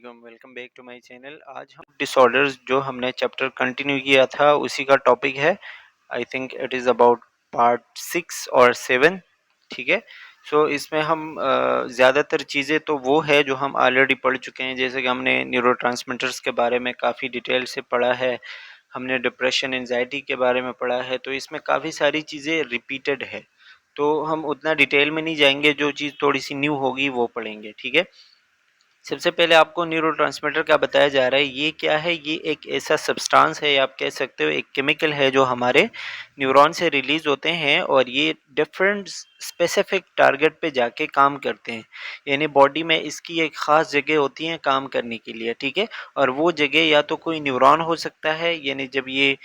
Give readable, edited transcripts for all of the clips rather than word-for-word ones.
Welcome back to my channel. आज हम disorders जो हमने चैप्टर कंटिन्यू किया था उसी का टॉपिक है। I think it is about part 6 और 7। ठीक है। सो इसमें हम ज़्यादातर चीज़ें तो वो है जो हम ऑलरेडी पढ़ चुके हैं, जैसे कि हमने न्यूरोट्रांसमीटर्स के बारे में काफ़ी डिटेल से पढ़ा है, हमने डिप्रेशन एंजाइटी के बारे में पढ़ा है। तो इसमें काफ़ी सारी चीज़ें रिपीटेड है, तो हम उतना डिटेल में नहीं जाएंगे, जो चीज़ थोड़ी सी न्यू होगी वो पढ़ेंगे। ठीक है। सबसे पहले आपको न्यूरोट्रांसमीटर क्या बताया जा रहा है, ये क्या है, ये एक ऐसा सब्सटेंस है, आप कह सकते हो एक केमिकल है जो हमारे न्यूरॉन से रिलीज होते हैं और ये डिफरेंट स्पेसिफिक टारगेट पे जाके काम करते हैं। यानी बॉडी में इसकी एक ख़ास जगह होती है काम करने के लिए। ठीक है। और वो जगह या तो कोई न्यूरॉन हो सकता है, यानी जब ये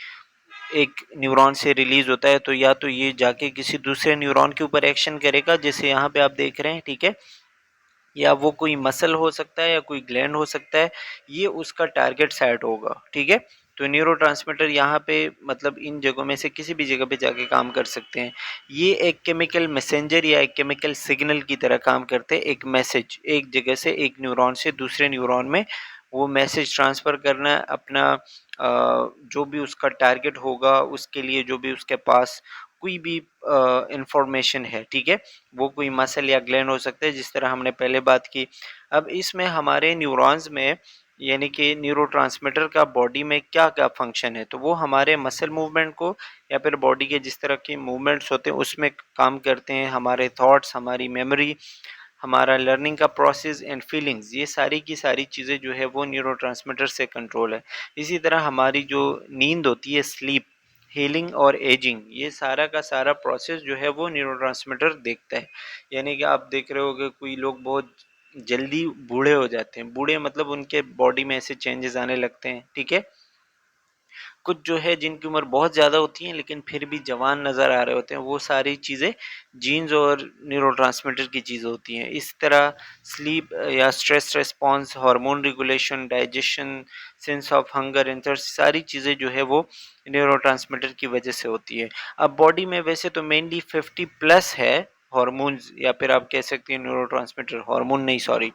एक न्यूरॉन से रिलीज होता है तो या तो ये जाके किसी दूसरे न्यूरॉन के ऊपर एक्शन करेगा, जैसे यहाँ पे आप देख रहे हैं। ठीक है। या वो कोई मसल हो सकता है या कोई ग्लैंड हो सकता है, ये उसका टारगेट साइट होगा। ठीक है। तो न्यूरोट्रांसमीटर यहाँ पे मतलब इन जगहों में से किसी भी जगह पे जाके काम कर सकते हैं। ये एक केमिकल मैसेंजर या एक केमिकल सिग्नल की तरह काम करते हैं। एक मैसेज एक जगह से एक न्यूरॉन से दूसरे न्यूरॉन में वो मैसेज ट्रांसफ़र करना अपना जो भी उसका टारगेट होगा उसके लिए, जो भी उसके पास कोई भी इंफॉर्मेशन है। ठीक है। वो कोई मसल या ग्लैंड हो सकते हैं, जिस तरह हमने पहले बात की। अब इसमें हमारे न्यूरॉन्स में यानी कि न्यूरोट्रांसमीटर का बॉडी में क्या क्या फंक्शन है, तो वो हमारे मसल मूवमेंट को या फिर बॉडी के जिस तरह के मूवमेंट्स होते हैं उसमें काम करते हैं। हमारे थॉट्स, हमारी मेमोरी, हमारा लर्निंग का प्रोसेस एंड फीलिंग्स, ये सारी की सारी चीज़ें जो है वो न्यूरोट्रांसमीटर से कंट्रोल है। इसी तरह हमारी जो नींद होती है, स्लीप, हीलिंग और एजिंग, ये सारा का सारा प्रोसेस जो है वो न्यूरोट्रांसमीटर देखता है। यानी कि आप देख रहे हो कि कोई लोग बहुत जल्दी बूढ़े हो जाते हैं, बूढ़े मतलब उनके बॉडी में ऐसे चेंजेस आने लगते हैं। ठीक है। कुछ जो है जिनकी उम्र बहुत ज़्यादा होती है लेकिन फिर भी जवान नज़र आ रहे होते हैं, वो सारी चीज़ें जीन्स और न्यूरोट्रांसमीटर की चीज़ें होती हैं। इस तरह स्लीप या stress response, hormone regulation, digestion, sense of hunger and thirst, सारी चीज़ें जो है वो न्यूरोट्रांसमीटर की वजह से होती है। अब बॉडी में वैसे तो मेनली 50 प्लस है हार्मोन्स, या फिर आप कह सकते हैं न्यूरोट्रांसमीटर, हार्मोन नहीं सॉरी,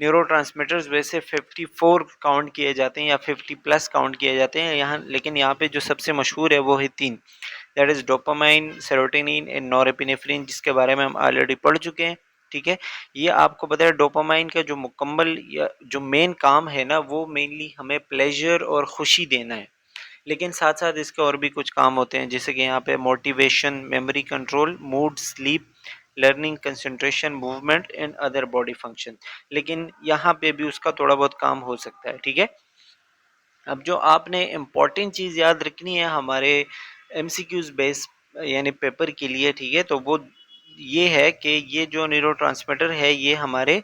न्यूरोट्रांसमीटर्स वैसे 54 काउंट किए जाते हैं या 50 प्लस काउंट किए जाते हैं यहाँ, लेकिन यहाँ पे जो सबसे मशहूर है वो है 3, that is dopamine, serotonin and norepinephrine, जिसके बारे में हम ऑलरेडी पढ़ चुके हैं। ठीक है। ये आपको पता है डोपामाइन का जो मुकम्मल या जो मेन काम है ना, वो मेनली हमें प्लेजर और खुशी देना है, लेकिन साथ साथ इसके और भी कुछ काम होते हैं, जैसे कि यहाँ पे motivation, memory control, mood, sleep, learning, concentration, movement and other body function, लेकिन यहाँ पे भी उसका थोड़ा बहुत काम हो सकता है। ठीक है। अब जो आपने इम्पॉर्टेंट चीज़ याद रखनी है हमारे एमसीक्यूज बेस यानी पेपर के लिए, ठीक है, तो वो ये है कि ये जो न्यूरोट्रांसमीटर है ये हमारे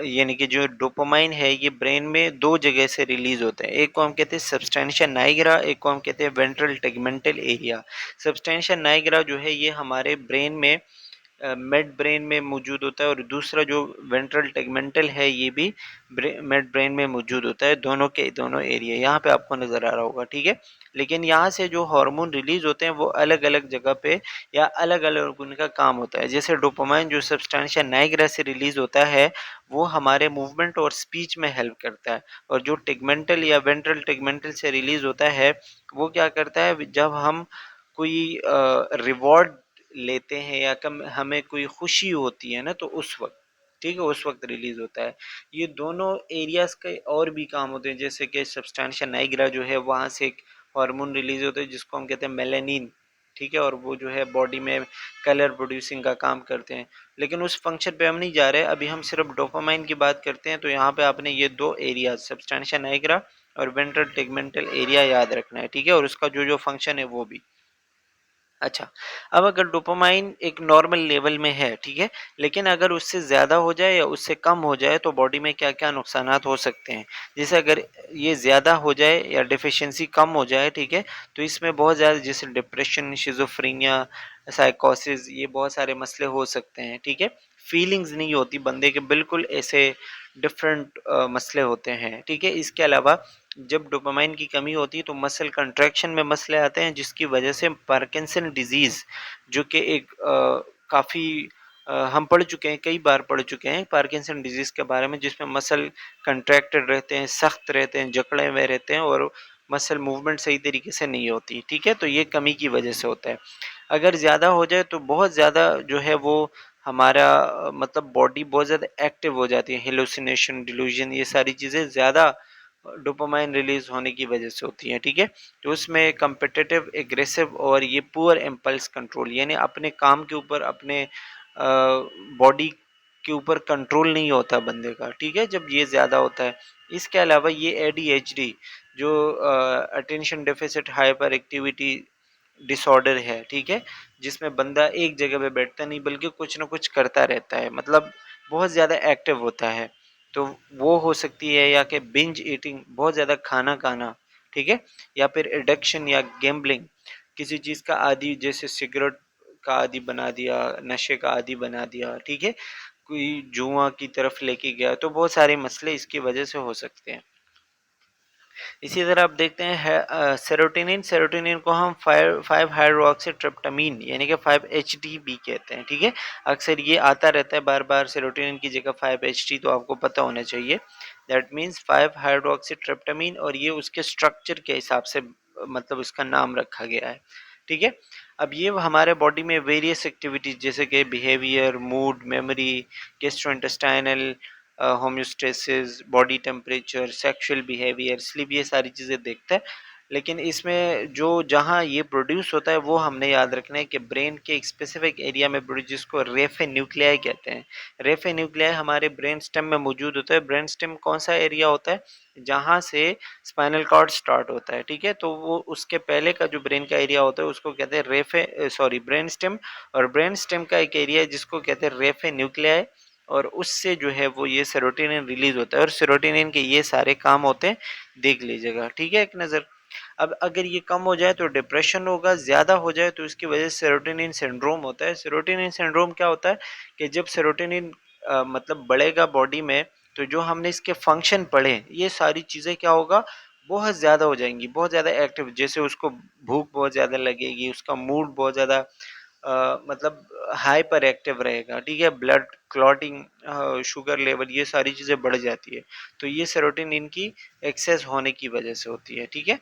यानी कि जो डोपामाइन है ये ब्रेन में दो जगह से रिलीज होते हैं। एक को हम कहते हैं सब्सटेंशिया नाइग्रा, एक को हम कहते हैं ventral tegmental area. Substantia Niagara जो है ये हमारे ब्रेन में मिड ब्रेन में मौजूद होता है, और दूसरा जो वेंट्रल टेगमेंटल है ये भी मिड ब्रेन में मौजूद होता है। दोनों के दोनों एरिया यहाँ पे आपको नज़र आ रहा होगा। ठीक है। लेकिन यहाँ से जो हार्मोन रिलीज होते हैं वो अलग अलग जगह पे या अलग अलग उनका काम होता है। जैसे डोपामाइन जो सब्सटेंशिया नाइग्रा से रिलीज होता है वो हमारे मूवमेंट और स्पीच में हेल्प करता है, और जो टेगमेंटल या वेंट्रल टेगमेंटल से रिलीज होता है वो क्या करता है, जब हम कोई रिवॉर्ड लेते हैं या कम हमें कोई खुशी होती है ना, तो उस वक्त, ठीक है, उस वक्त रिलीज होता है। ये दोनों एरियाज के और भी काम होते हैं, जैसे कि सब्सटेंशिया नाइग्रा जो है वहाँ से एक हार्मोन रिलीज होता है जिसको हम कहते हैं मेलानिन। ठीक है। और वो जो है बॉडी में कलर प्रोड्यूसिंग का काम करते हैं, लेकिन उस फंक्शन पे हम नहीं जा रहे, अभी हम सिर्फ डोपामाइन की बात करते हैं। तो यहाँ पे आपने ये दो एरिया सब्सटेंशिया नाइग्रा और वेंट्रल टेगमेंटल एरिया याद रखना है। ठीक है। और उसका जो जो फंक्शन है वो भी। अच्छा, अब अगर डोपामाइन एक नॉर्मल लेवल में है, ठीक है, लेकिन अगर उससे ज़्यादा हो जाए या उससे कम हो जाए तो बॉडी में क्या-क्या नुकसानात हो सकते हैं। जैसे अगर ये ज़्यादा हो जाए या डेफिशिएंसी कम हो जाए, ठीक है, तो इसमें बहुत ज़्यादा जैसे डिप्रेशन, शिज़ोफ्रेनिया, साइकोसिस, ये बहुत सारे मसले हो सकते हैं। ठीक है। फीलिंग्स नहीं होती बंदे के, बिल्कुल ऐसे डिफरेंट मसले होते हैं। ठीक है। इसके अलावा जब डोपामाइन की कमी होती है तो मसल कंट्रैक्शन में मसले आते हैं, जिसकी वजह से पार्किंसन डिजीज़, जो कि एक काफ़ी हम पढ़ चुके हैं, कई बार पढ़ चुके हैं पार्किंसन डिजीज़ के बारे में, जिसमें मसल कंट्रैक्टेड रहते हैं, सख्त रहते हैं, जकड़े हुए रहते हैं और मसल मूवमेंट सही तरीके से नहीं होती, ठीक है? तो ये कमी की वजह से होता है। अगर ज़्यादा हो जाए तो बहुत ज़्यादा जो है वो हमारा मतलब बॉडी बहुत ज़्यादा एक्टिव हो जाती है, हेलुसिनेशन, डिल्यूजन, ये सारी चीज़ें ज़्यादा डोपामाइन रिलीज़ होने की वजह से होती हैं, ठीक है? तो उसमें कॉम्पिटिटिव, एग्रेसिव और ये पुअर इम्पल्स कंट्रोल, यानी अपने काम के ऊपर, अपने बॉडी के ऊपर कंट्रोल नहीं होता बंदे का, ठीक है? जब ये ज़्यादा होता है। इसके अलावा ये एडीएचडी जो attention deficit hyper activity disorder है, ठीक है? जिसमें बंदा एक जगह पे बैठता नहीं बल्कि कुछ ना कुछ करता रहता है, मतलब बहुत ज़्यादा एक्टिव होता है। तो वो हो सकती है, या कि बिंज ईटिंग, बहुत ज़्यादा खाना खाना, ठीक है? या फिर एडिक्शन या गैम्बलिंग, किसी चीज़ का आदी, जैसे सिगरेट का आदी बना दिया, नशे का आदी बना दिया, ठीक है? कोई जुआ की तरफ लेके गया, तो बहुत सारे मसले इसकी वजह से हो सकते हैं। इसी तरह आप देखते हैं सेरोटोनिन, सेरोटोनिन को हम 5 हाइड्रोक्सी ट्रिप्टामीन यानी कि 5 HTB कहते हैं, ठीक है? अक्सर ये आता रहता है बार बार, सेरोटोनिन की जगह 5 HT, तो आपको पता होना चाहिए। दैट मीन्स 5 हाइड्रोक्सी ट्रिप्टामीन, और ये उसके स्ट्रक्चर के हिसाब से मतलब उसका नाम रखा गया है, ठीक है? अब ये हमारे बॉडी में वेरियस एक्टिविटीज जैसे कि behaviour, mood, memory, gastrointestinal homeostasis, body temperature, sexual behaviour, sleep, ये सारी चीज़ें देखता है। लेकिन इसमें जो जहाँ ये प्रोड्यूस होता है वो हमने याद रखना है कि ब्रेन के एक स्पेसिफिक एरिया में प्रोड्यूस, जिसको रेफे न्यूक्लियाई कहते हैं। रेफे न्यूक्लियाई हमारे ब्रेन स्टेम में मौजूद होता है। ब्रेन स्टेम कौन सा एरिया होता है? जहाँ से स्पाइनल कॉर्ड स्टार्ट होता है, ठीक है? तो वो उसके पहले का जो ब्रेन का एरिया होता है उसको कहते हैं ब्रेन स्टेम। और ब्रेन स्टेम का एक एरिया है जिसको कहते हैं रेफे न्यूक्लियाई, और उससे जो है वो ये सेरोटोनिन रिलीज होता है, और सेरोटोनिन के ये सारे काम होते हैं, देख लीजिएगा, ठीक है? एक नज़र। अब अगर ये कम हो जाए तो डिप्रेशन होगा, ज़्यादा हो जाए तो इसकी वजह से सेरोटोनिन सिंड्रोम होता है। सेरोटोनिन सिंड्रोम क्या होता है कि जब सेरोटोनिन मतलब बढ़ेगा बॉडी में, तो जो हमने इसके फंक्शन पढ़े, ये सारी चीज़ें क्या होगा, बहुत ज़्यादा हो जाएंगी, बहुत ज़्यादा एक्टिव। जैसे उसको भूख बहुत ज़्यादा लगेगी, उसका मूड बहुत ज़्यादा मतलब हाइपर एक्टिव रहेगा, ठीक है? ब्लड क्लॉटिंग, शुगर लेवल, ये सारी चीज़ें बढ़ जाती है। तो ये सेरोटोनिन की एक्सेस होने की वजह से होती है, ठीक है?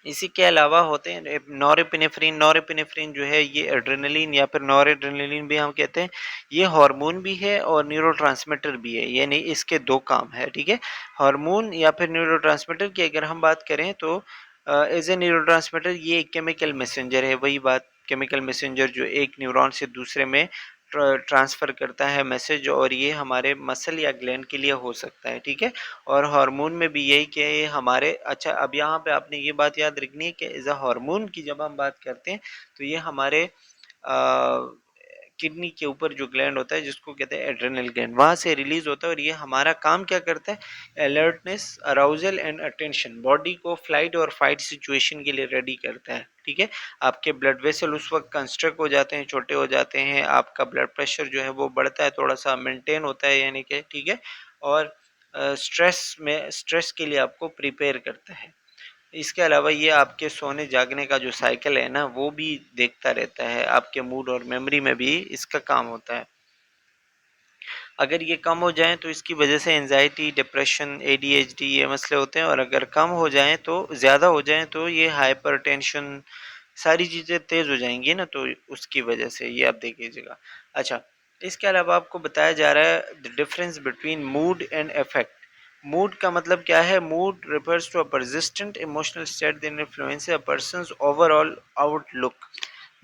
इसी के अलावा होते हैं नॉरेपिनेफ्रिन। नॉरेपिनेफ्रिन जो है ये एड्रेनलिन या फिर नॉरेड्रेनलिन भी हम कहते हैं। ये हार्मोन भी है और न्यूरोट्रांसमीटर भी है, यानी इसके दो काम है, ठीक है? हार्मोन या फिर न्यूरोट्रांसमीटर की अगर हम बात करें तो एज ए न्यूरोट्रांसमीटर ये एक केमिकल मैसेंजर है। वही बात, केमिकल मैसेंजर जो एक न्यूरॉन से दूसरे में ट्रांसफ़र करता है मैसेज, और ये हमारे मसल या ग्लैंड के लिए हो सकता है, ठीक है? और हार्मोन में भी यही कि ये हमारे, अच्छा अब यहाँ पे आपने ये बात याद रखनी है कि एज अ हार्मोन की जब हम बात करते हैं तो ये हमारे किडनी के ऊपर जो ग्लैंड होता है जिसको कहते हैं एड्रेनल ग्लैंड, वहाँ से रिलीज होता है, और ये हमारा काम क्या करता है? Alertness, arousal and attention, body को फ्लाइट और फाइट सिचुएशन के लिए रेडी करता है, ठीक है? आपके ब्लड वेसल उस वक्त कंस्ट्रक्ट हो जाते हैं, छोटे हो जाते हैं, आपका ब्लड प्रेशर जो है वो बढ़ता है, थोड़ा सा मेंटेन होता है, यानी कि, ठीक है? और स्ट्रेस के लिए आपको प्रिपेयर करता है। इसके अलावा ये आपके सोने जागने का जो साइकिल है ना, वो भी देखता रहता है, आपके मूड और मेमोरी में भी इसका काम होता है। अगर ये कम हो जाए तो इसकी वजह से एंजाइटी, डिप्रेशन, एडीएचडी ये मसले होते हैं, और अगर कम हो जाए तो ज़्यादा हो जाए तो ये हाइपरटेंशन, सारी चीज़ें तेज़ हो जाएंगी ना, तो उसकी वजह से ये आप देख लीजिएगा। अच्छा, इसके अलावा आपको बताया जा रहा है the difference between mood and affect. Mood का मतलब क्या है? Mood refers to a persistent emotional state that influences a person's overall outlook।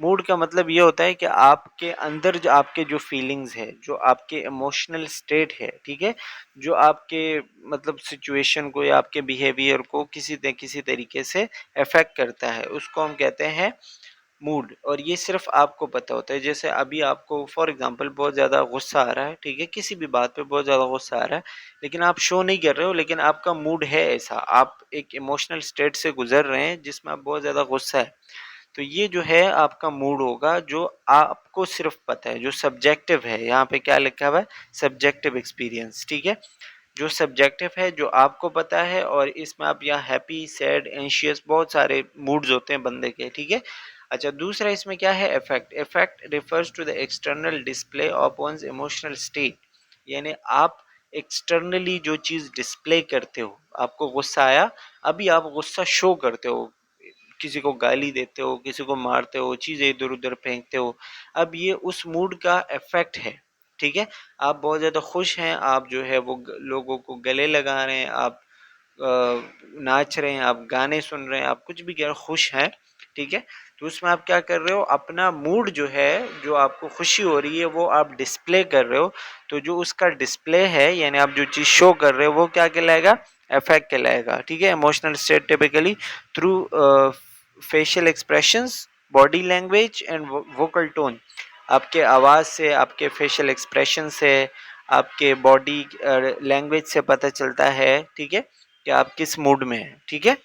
Mood का मतलब ये होता है कि आपके अंदर जो आपके जो फीलिंग्स है, जो आपके इमोशनल स्टेट है, ठीक है? जो आपके मतलब सिचुएशन को या आपके बिहेवियर को किसी तरीके से अफेक्ट करता है, उसको हम कहते हैं मूड। और ये सिर्फ आपको पता होता है। जैसे अभी आपको फॉर एग्जांपल बहुत ज़्यादा गुस्सा आ रहा है, ठीक है? किसी भी बात पे बहुत ज़्यादा गुस्सा आ रहा है, लेकिन आप शो नहीं कर रहे हो, लेकिन आपका मूड है ऐसा, आप एक इमोशनल स्टेट से गुजर रहे हैं जिसमें आप बहुत ज़्यादा गुस्सा है। तो ये जो है आपका मूड होगा, जो आपको सिर्फ पता है, जो सब्जेक्टिव है। यहाँ पे क्या लिखा हुआ है? सब्जेक्टिव एक्सपीरियंस, ठीक है? जो सब्जेक्टिव है, जो आपको पता है, और इसमें आप या हैप्पी, सैड, एंशियस, बहुत सारे मूड्स होते हैं बंदे के, ठीक है? अच्छा, दूसरा इसमें क्या है, affect. Affect refers to the external display of one's emotional state, यानी आप एक्सटर्नली जो चीज़ डिस्प्ले करते हो, आपको गुस्सा आया, अभी आप गुस्सा शो करते हो, किसी को गाली देते हो, किसी को मारते हो, चीज़ें इधर उधर फेंकते हो, अब ये उस मूड का इफेक्ट है। ठीक है, आप बहुत ज़्यादा खुश हैं, आप जो है वो लोगों को गले लगा रहे हैं, आप नाच रहे हैं, आप गाने सुन रहे हैं, आप कुछ भी कर खुश हैं, ठीक है, तो उसमें आप क्या कर रहे हो, अपना मूड जो है, जो आपको खुशी हो रही है वो आप डिस्प्ले कर रहे हो। तो जो उसका डिस्प्ले है, यानी आप जो चीज़ शो कर रहे हो, वो क्या कहलाएगा, अफेक्ट कहलाएगा। ठीक है, emotional state typically through facial expressions, body language and vocal tone, आपके आवाज़ से, आपके फेशियल एक्सप्रेशन से, आपके बॉडी लैंग्वेज से पता चलता है, ठीक है, कि आप किस मूड में हैं। ठीक है,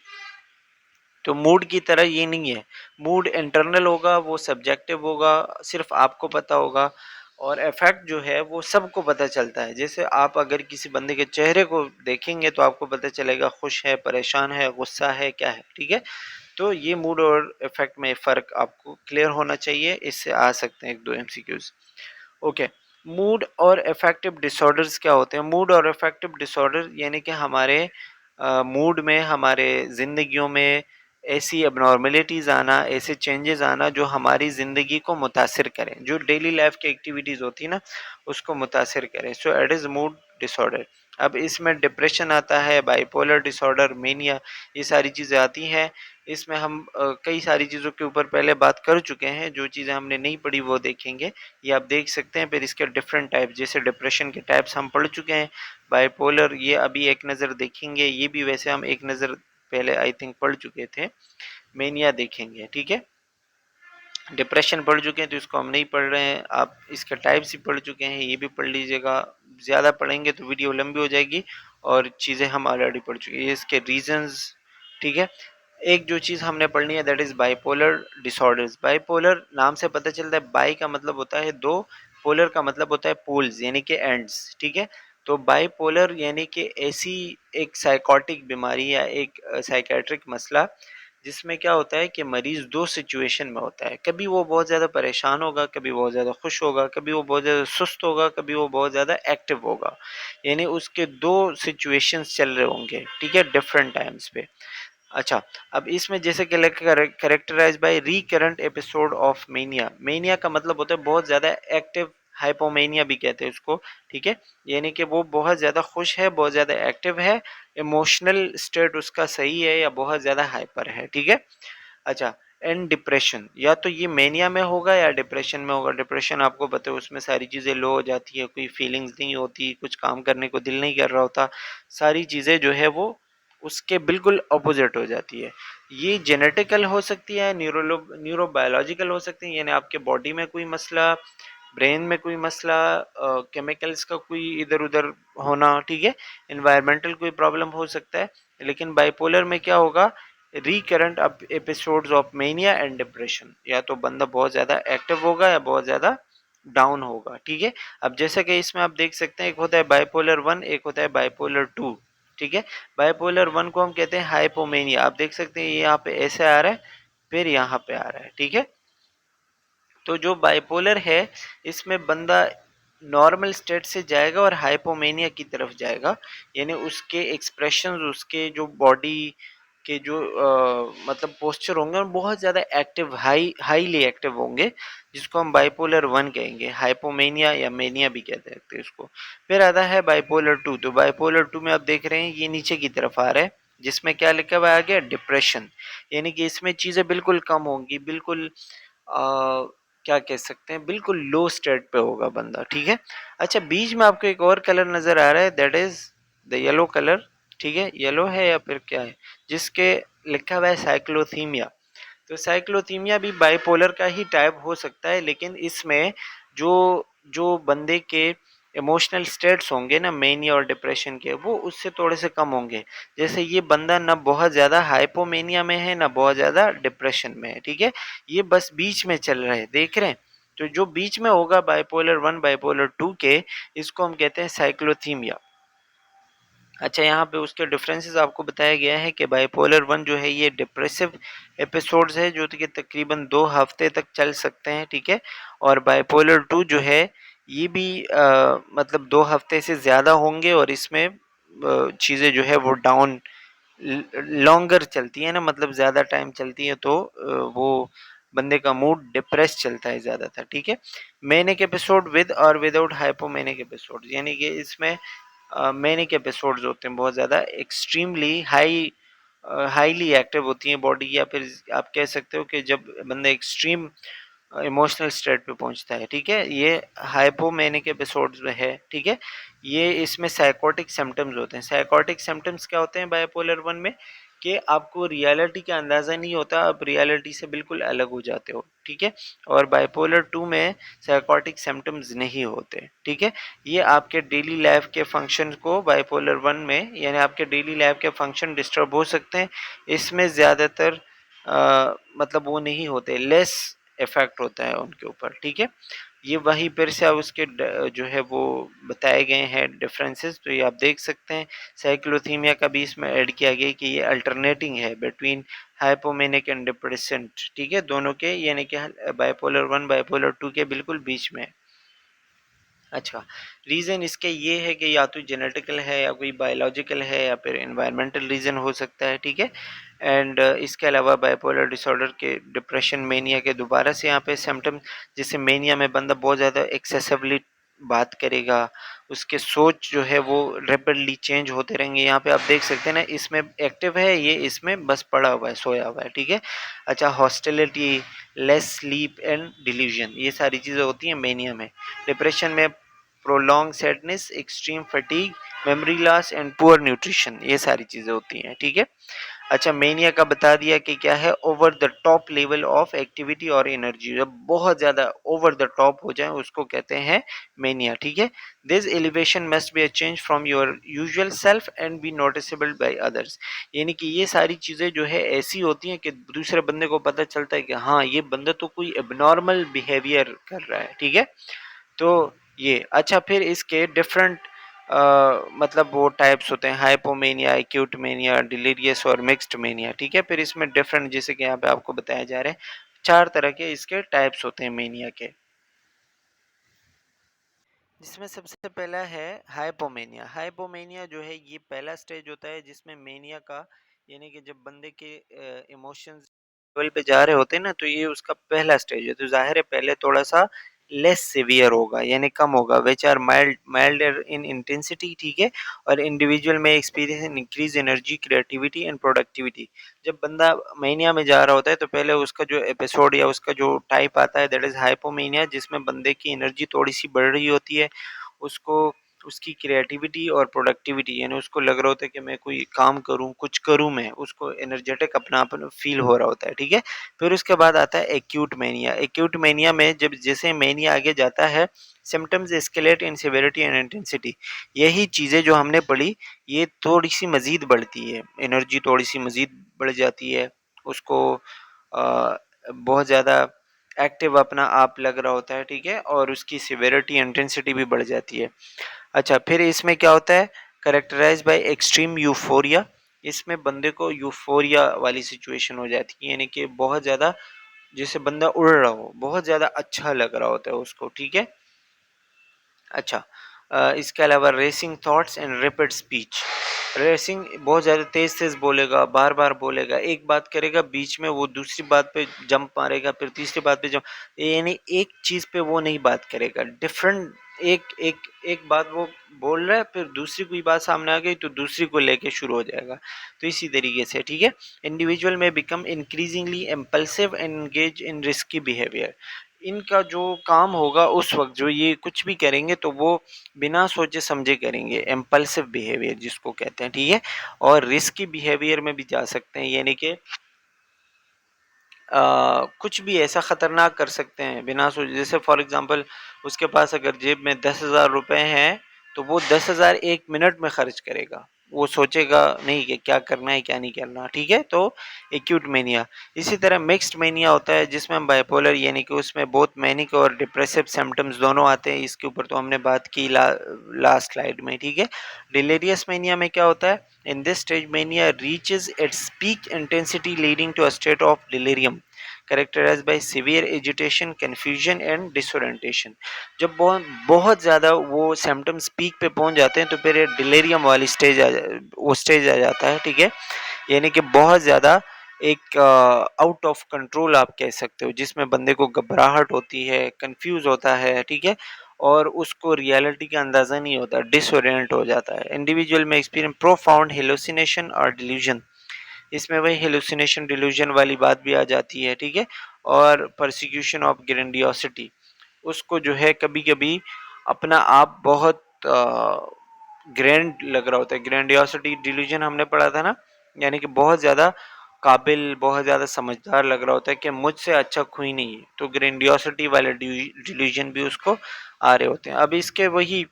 तो मूड की तरह ये नहीं है, मूड इंटरनल होगा, वो सब्जेक्टिव होगा, सिर्फ आपको पता होगा, और इफेक्ट जो है वो सबको पता चलता है। जैसे आप अगर किसी बंदे के चेहरे को देखेंगे तो आपको पता चलेगा खुश है, परेशान है, गुस्सा है, क्या है। ठीक है, तो ये मूड और इफेक्ट में फ़र्क आपको क्लियर होना चाहिए, इससे आ सकते हैं एक दो एमसीक्यूज। ओके, मूड और अफेक्टिव डिसऑर्डर्स क्या होते हैं। मूड और अफेक्टिव डिसऑर्डर यानी कि हमारे मूड में, हमारे ज़िंदगियों में ऐसी एबनॉर्मेलिटीज़ आना, ऐसे चेंजेस आना जो हमारी ज़िंदगी को मुतासिर करें, जो डेली लाइफ की एक्टिविटीज़ होती है ना, उसको मुतासिर करें। So it is mood disorder. अब इसमें डिप्रेशन आता है, बाइपोलर डिसऑर्डर, मेनिया, ये सारी चीज़ें आती हैं। इसमें हम कई सारी चीज़ों के ऊपर पहले बात कर चुके हैं, जो चीज़ें हमने नहीं पढ़ी वो देखेंगे, ये आप देख सकते हैं। फिर इसके डिफरेंट टाइप, जैसे डिप्रेशन के टाइप्स हम पढ़ चुके हैं, बाइपोलर ये अभी एक नज़र देखेंगे, ये भी वैसे हम एक नज़र पहले आई थिंक पढ़ चुके थे, मेनिया देखेंगे। ठीक है, डिप्रेशन पढ़ चुके हैं तो इसको हम नहीं पढ़ रहे हैं, आप इसके टाइप्स ही पढ़ चुके हैं, ये भी पढ़ लीजिएगा। ज़्यादा पढ़ेंगे तो वीडियो लंबी हो जाएगी, और चीज़ें हम ऑलरेडी पढ़ चुके हैं, इसके रीजंस। ठीक है, एक जो चीज़ हमने पढ़नी है that is bipolar disorders. Bipolar नाम से पता चलता है, बाई का मतलब होता है दो, पोलर का मतलब होता है पोल्स यानी कि एंड्स। ठीक है, तो बाइपोलर यानी कि ऐसी एक साइकोटिक बीमारी या एक साइकेट्रिक मसला, जिसमें क्या होता है कि मरीज दो सिचुएशन में होता है, कभी वो बहुत ज़्यादा परेशान होगा, कभी बहुत ज़्यादा खुश होगा, कभी वो बहुत ज़्यादा सुस्त होगा, कभी वो बहुत ज़्यादा एक्टिव होगा, यानी उसके दो सिचुएशंस चल रहे होंगे। ठीक है, डिफरेंट टाइम्स पे। अच्छा, अब इसमें जैसे characterize by recurrent episode of mania. Mania का मतलब होता है बहुत ज़्यादा एक्टिव, हाइपोमेनिया भी कहते हैं उसको। ठीक है, यानी कि वो बहुत ज़्यादा खुश है, बहुत ज़्यादा एक्टिव है, इमोशनल स्टेट उसका सही है या बहुत ज़्यादा हाइपर है। ठीक है, अच्छा, एंड डिप्रेशन, या तो ये मेनिया में होगा या डिप्रेशन में होगा। डिप्रेशन आपको पता है उसमें सारी चीज़ें लो हो जाती है, कोई फीलिंग्स नहीं होती, कुछ काम करने को दिल नहीं कर रहा होता, सारी चीज़ें जो है वो उसके बिल्कुल अपोजिट हो जाती है। ये जेनेटिकल हो सकती है, न्यूरोबायोलॉजिकल हो सकती है, यानी आपके बॉडी में कोई मसला, ब्रेन में कोई मसला, केमिकल्स का कोई इधर उधर होना। ठीक है, इन्वायरमेंटल कोई प्रॉब्लम हो सकता है। लेकिन बाइपोलर में क्या होगा, recurrent episodes of mania and depression, या तो बंदा बहुत ज़्यादा एक्टिव होगा या बहुत ज़्यादा डाउन होगा। ठीक है, अब जैसे कि इसमें आप देख सकते हैं, एक होता है बाइपोलर 1, एक होता है बाइपोलर 2। ठीक है, बाइपोलर 1 को हम कहते हैं हाइपोमेनिया। आप देख सकते हैं ये यहाँ पे ऐसे आ रहा है, फिर यहाँ पे आ रहा है। ठीक है, तो जो बाइपोलर है, इसमें बंदा नॉर्मल स्टेट से जाएगा और हाइपोमेनिया की तरफ जाएगा, यानी उसके एक्सप्रेशंस, उसके जो बॉडी के जो मतलब पोस्चर होंगे, बहुत ज़्यादा एक्टिव, हाईली एक्टिव होंगे, जिसको हम बाइपोलर 1 कहेंगे, हाइपोमेनिया या मेनिया भी कहते हैं इसको। फिर आता है बाइपोलर 2। तो बाइपोलर 2 में आप देख रहे हैं ये नीचे की तरफ आ रहा है, जिसमें क्या लिखा हुआ आ गया, डिप्रेशन, यानी कि इसमें चीज़ें बिल्कुल कम होंगी, बिल्कुल क्या कह सकते हैं, बिल्कुल लो स्टेट पे होगा बंदा। ठीक है, अच्छा, बीच में आपको एक और कलर नजर आ रहा है, that is the yellow colour. ठीक है, येलो है या फिर क्या है, जिसके लिखा हुआ है साइक्लोथीमिया। तो साइक्लोथीमिया भी बाइपोलर का ही टाइप हो सकता है, लेकिन इसमें जो जो बंदे के इमोशनल स्टेट्स होंगे ना, मेनिया और डिप्रेशन के, वो उससे थोड़े से कम होंगे। जैसे ये बंदा ना बहुत ज़्यादा हाइपोमेनिया में है, ना बहुत ज़्यादा डिप्रेशन में है। ठीक है, ये बस बीच में चल रहे हैं, देख रहे हैं। तो जो बीच में होगा बाइपोलर 1 बाइपोलर 2 के, इसको हम कहते हैं साइक्लोथीमिया। अच्छा, यहाँ पे उसके डिफरेंसेस आपको बताया गया है कि बाइपोलर 1 जो है ये डिप्रेसिव एपिसोड्स है जो कि तकरीबन 2 हफ्ते तक चल सकते हैं, ठीक है। और बाइपोलर 2 जो है ये भी मतलब 2 हफ्ते से ज़्यादा होंगे और इसमें चीज़ें जो है वो डाउन लॉन्गर चलती है ना, मतलब ज़्यादा टाइम चलती है, तो वो बंदे का मूड डिप्रेस चलता है ज़्यादातर, ठीक है। मैनिक एपिसोड विद और विदाउट हाइपोमेनिक एपिसोड, यानी कि इसमें मैनिक एपिसोड्स होते हैं बहुत ज़्यादा एक्सट्रीमली हाईली एक्टिव होती है बॉडी, या फिर आप कह सकते हो कि जब बंदा एक्सट्रीम इमोशनल स्टेट पे पहुंचता है, ठीक है, ये हाइपोमेनिक एपिसोड्स में है, ठीक है। ये इसमें साइकोटिक सिम्टम्स होते हैं। साइकोटिक सिम्टम्स क्या होते हैं बाइपोलर 1 में, कि आपको रियलिटी का अंदाज़ा नहीं होता, आप रियलिटी से बिल्कुल अलग हो जाते हो, ठीक है। और बाइपोलर 2 में साइकोटिक सिम्टम्स नहीं होते, ठीक है। ये आपके डेली लाइफ के फंक्शन को बाइपोलर 1 में, यानी आपके डेली लाइफ के फंक्शन डिस्टर्ब हो सकते हैं। इसमें ज़्यादातर मतलब वो नहीं होते, लेस इफेक्ट होता है उनके ऊपर, ठीक है। ये वहीं पर से अब उसके जो है वो बताए गए हैं डिफरेंसेस, तो ये आप देख सकते हैं। साइक्लोथीमिया का भी इसमें ऐड किया गया कि ये अल्टरनेटिंग है बिटवीन हाइपोमेनिक एंड डिप्रेसेंट, ठीक है, दोनों के, यानी कि बाइपोलर 1 बाइपोलर 2 के बिल्कुल बीच में। अच्छा, रीज़न इसके ये है कि या तो जेनेटिकल है या कोई बायोलॉजिकल है या फिर एनवायरमेंटल रीज़न हो सकता है, ठीक है। एंड इसके अलावा बाइपोलर डिसऑर्डर के डिप्रेशन मेनिया के दोबारा से यहाँ पे सिम्टम, जैसे मेनिया में बंदा बहुत ज़्यादा एक्सेसिवली बात करेगा, उसके सोच जो है वो रेपिडली चेंज होते रहेंगे। यहाँ पे आप देख सकते हैं ना, इसमें एक्टिव है, ये इसमें बस पड़ा हुआ है, सोया हुआ है, ठीक है। अच्छा, hostility, less sleep and delusion, ये सारी चीज़ें होती हैं मेनिया में। डिप्रेशन में prolong sadness, extreme fatigue, memory loss and poor nutrition, ये सारी चीज़ें होती हैं, ठीक है। अच्छा, मेनिया का बता दिया कि क्या है, over the top level of activity और एनर्जी, जब बहुत ज़्यादा ओवर द टॉप हो जाए उसको कहते हैं मेनिया, ठीक है। This elevation must be a change from your usual self and be noticeable by others, यानी कि ये सारी चीज़ें जो है ऐसी होती हैं कि दूसरे बंदे को पता चलता है कि हाँ, ये बंदा तो कोई एबनॉर्मल बिहेवियर कर रहा है, ठीक है। तो ये अच्छा, फिर इसके डिफरेंट मतलब वो टाइप्स होते हैं, हाइपोमेनिया, एक्यूट मेनिया, डिलीरियस और मिक्स्ड मेनिया, ठीक है। फिर इसमें डिफरेंट, जैसे कि यहाँ पे आपको बताया जा रहा है, 4 तरह के इसके टाइप्स होते हैं मेनिया के, जिसमें सबसे पहला है हाइपोमेनिया। हाइपोमेनिया जो है ये पहला स्टेज होता है जिसमें मेनिया का, यानी कि जब बंदे के इमोशंस लेवल पे जा रहे होते हैं ना, तो ये उसका पहला स्टेज है। तो जाहिर है पहले थोड़ा सा लेस सिवियर होगा, यानी कम होगा, which are milder in intensity, ठीक है। और इंडिविजुअल में experience increase energy, creativity and productivity. जब बंदा मेनिया में जा रहा होता है तो पहले उसका जो एपिसोड या उसका जो टाइप आता है दैट इज हाइपोमेनिया, जिसमें बंदे की एनर्जी थोड़ी सी बढ़ रही होती है, उसको उसकी क्रिएटिविटी और प्रोडक्टिविटी, यानी उसको लग रहा होता है कि मैं कोई काम करूं, कुछ करूं, मैं उसको एनर्जेटिक अपनापन फील हो रहा होता है, ठीक है। फिर उसके बाद आता है एक्यूट मेनिया। एक्यूट मेनिया में जब जैसे मेनिया आगे जाता है, symptoms escalate in severity and intensity, यही चीज़ें जो हमने पढ़ी ये थोड़ी सी मज़ीद बढ़ती है, एनर्जी थोड़ी सी मज़ीद बढ़ जाती है, उसको बहुत ज़्यादा एक्टिव अपना आप लग रहा होता है, ठीक है। और उसकी सिविरिटी इंटेंसिटी भी बढ़ जाती है। अच्छा, फिर इसमें क्या होता है, करेक्टराइज बाय एक्सट्रीम यूफोरिया, इसमें बंदे को यूफोरिया वाली सिचुएशन हो जाती है, यानी कि बहुत ज़्यादा, जैसे बंदा उड़ रहा हो, बहुत ज़्यादा अच्छा लग रहा होता है उसको, ठीक है। अच्छा, इसके अलावा racing thoughts and rapid speech, racing, बहुत ज़्यादा तेज तेज बोलेगा, बार बार बोलेगा, एक बात करेगा बीच में वो दूसरी बात पे जंप मारेगा, फिर तीसरी बात पे जंप, यानी एक चीज़ पे वो नहीं बात करेगा, डिफरेंट, एक एक एक बात वो बोल रहा है, फिर दूसरी कोई बात सामने आ गई तो दूसरी को लेके शुरू हो जाएगा। तो इसी तरीके से, ठीक है। इंडिविजुअल में become increasingly impulsive and engage in risky behaviour, इनका जो काम होगा उस वक्त जो ये कुछ भी करेंगे तो वो बिना सोचे समझे करेंगे, इम्पल्सिव बिहेवियर जिसको कहते हैं, ठीक है। और रिस्की बिहेवियर में भी जा सकते हैं, यानी कि कुछ भी ऐसा खतरनाक कर सकते हैं बिना सोचे, जैसे फॉर एग्जांपल उसके पास अगर जेब में 10,000 रुपए हैं तो वो 10,000 1 मिनट में खर्च करेगा, वो सोचेगा नहीं कि क्या करना है क्या नहीं करना, ठीक है। तो एक्यूट मेनिया। इसी तरह मिक्स्ड मेनिया होता है जिसमें हम बाइपोलर यानी कि उसमें बहुत मैनिक और डिप्रेसिव सिम्टम्स दोनों आते हैं, इसके ऊपर तो हमने बात की लास्ट स्लाइड में, ठीक है। डिलेरियस मेनिया में क्या होता है, in this stage mania reaches its peak intensity leading to a state of delirium characterized by severe agitation, confusion and disorientation। जब बहुत बहुत ज़्यादा वो सिम्टम्स पीक पे पहुंच जाते हैं तो फिर डिलेरियम वाली वो स्टेज आ जाता है, ठीक है। यानी कि बहुत ज़्यादा एक आउट ऑफ कंट्रोल आप कह सकते हो, जिसमें बंदे को घबराहट होती है, कंफ्यूज होता है, ठीक है, और उसको रियलिटी का अंदाज़ा नहीं होता, डिसोरिएंट हो जाता है। इंडिविजुअल में एक्सपीरियंस प्रोफाउंड हेलुसिनेशन और डिल्यूजन, इसमें वही हेलुसिनेशन डिल्यूजन वाली बात भी आ जाती है, ठीक है। और परसिक्यूशन ऑफ ग्रेंडियोसिटी, उसको जो है कभी कभी अपना आप बहुत ग्रैंड लग रहा होता है। ग्रैंडियोसिटी डिल्यूजन हमने पढ़ा था ना, यानी कि बहुत ज़्यादा काबिल, बहुत ज़्यादा समझदार लग रहा होता है कि मुझसे अच्छा कोई नहीं है, तो ग्रैंडियोसिटी वाले डिल्यूजन भी उसको आ रहे होते हैं। अब इसके वही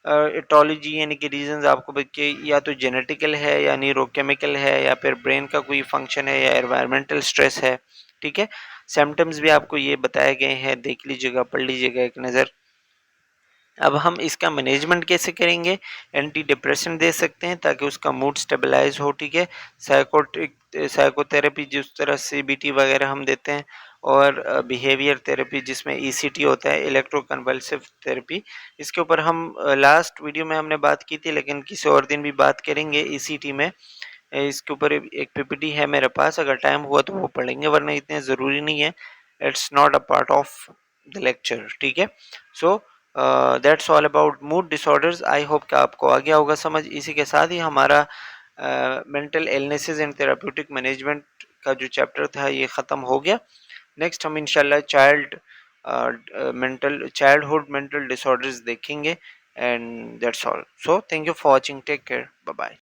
एटोलॉजी यानी कि रीजंस आपको बच्चे या तो जेनेटिकल है या न्यूरोकेमिकल है या फिर ब्रेन का कोई फंक्शन है या एनवायरमेंटल स्ट्रेस है, ठीक है। सिम्टम्स भी आपको ये बताए गए हैं, देख लीजिएगा, पढ़ लीजिएगा एक नज़र। अब हम इसका मैनेजमेंट कैसे करेंगे, एंटी डिप्रेशन दे सकते हैं ताकि उसका मूड स्टेबलाइज हो, ठीक है। साइकोथेरेपी जिस तरह सीबीटी वगैरह हम देते हैं, और बिहेवियर थेरेपी जिसमें ईसीटी होता है, इलेक्ट्रोकन्वल्सिव थेरेपी। इसके ऊपर हम लास्ट वीडियो में हमने बात की थी, लेकिन किसी और दिन भी बात करेंगे ईसीटी में। इसके ऊपर एक पीपीटी है मेरे पास, अगर टाइम हुआ तो वो पढ़ेंगे, वरना इतने ज़रूरी नहीं है, it's not a part of the lecture, ठीक है। So that's all about mood disorders. I hope कि आपको आ गया होगा समझ। इसी के साथ ही हमारा mental illnesses and therapeutic management का जो चैप्टर था ये ख़त्म हो गया। नेक्स्ट हम इंशाल्लाह चाइल्डहुड मेंटल डिसऑर्डर्स देखेंगे। And that's all. So thank you for watching, take care, bye bye.